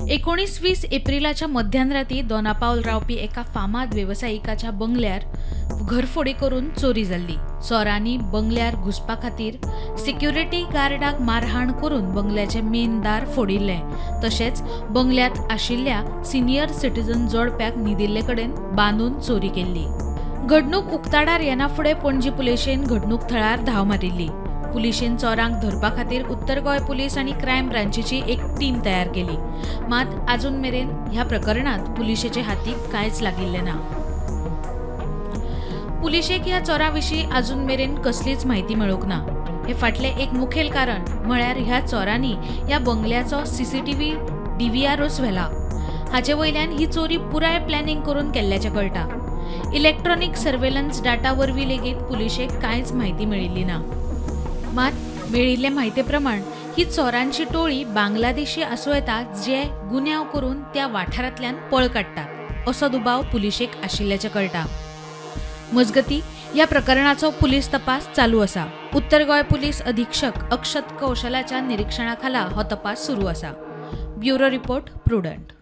19-20 एप्रिलाच्या मध्यानराती दोनापावल रावपी एका फामाद व्यवसायिकाच्या बंगल्यार घरफोडी करून चोरी जाल्ली। चोरांनी बंगल्यार घुसपा खातीर सिक्युरिटी गार्डाक मारहाण करून बंगल्याचे मेन दार फोडिल्ले, तशेंच बंगल्यात आशिल्ल्या सिनियर सिटीजन जोडप्याक न्हिदिल्ले कडेन बांदून चोरी केल्ली। घडणूक उक्ताडार येना फुडें पणजी पुलिशेन घडणूक थळार धांव मारिल्ली। पुलिशेन चोरांक धरपा खातीर उत्तर गोंय पुलीस आनी क्रायम ब्रांचीची एक टीम तयार केली, मात अजून मेरेन ह्या प्रकरणात पुलिशेचे हातीक कांयच लागिल्ले ना। पुलिशेक ह्या चोरांविशीं अजून मेरेन कसलीच म्हायती मेळूंक ना। हे फाटले एक मुखेल कारण म्हळ्यार ह्या चोरांनी ह्या बंगल्याचो सीसीटीव्ही DVRच व्हेला। हाचे वयल्यान ही चोरी पुराय प्लॅनिंग करून केल्ल्याचें कळटा। इलेक्ट्रॉनिक सर्वेलन्स डाटा वरवीं लेगीत पुलिशेक कांयच म्हायती मेळिल्ली ना। मात मेळिल्ले म्हायते प्रमाण ही चोरांची टोळी बांगलादेशी आसूं येता जे गुन्यांव करून त्या वाठारांतल्यान पळ काडटात असो दुबाव पुलिशेक आशिल्ल्याचें कळटा। मजगतीं ह्या प्रकरणाचो पुलीस तपास चालू आसा। उत्तर गोंय पुलीस अधीक्षक अक्षत कौशलाच्या निरीक्षणा खाला हो तपास सुरू आसा। Bureau report, prudent.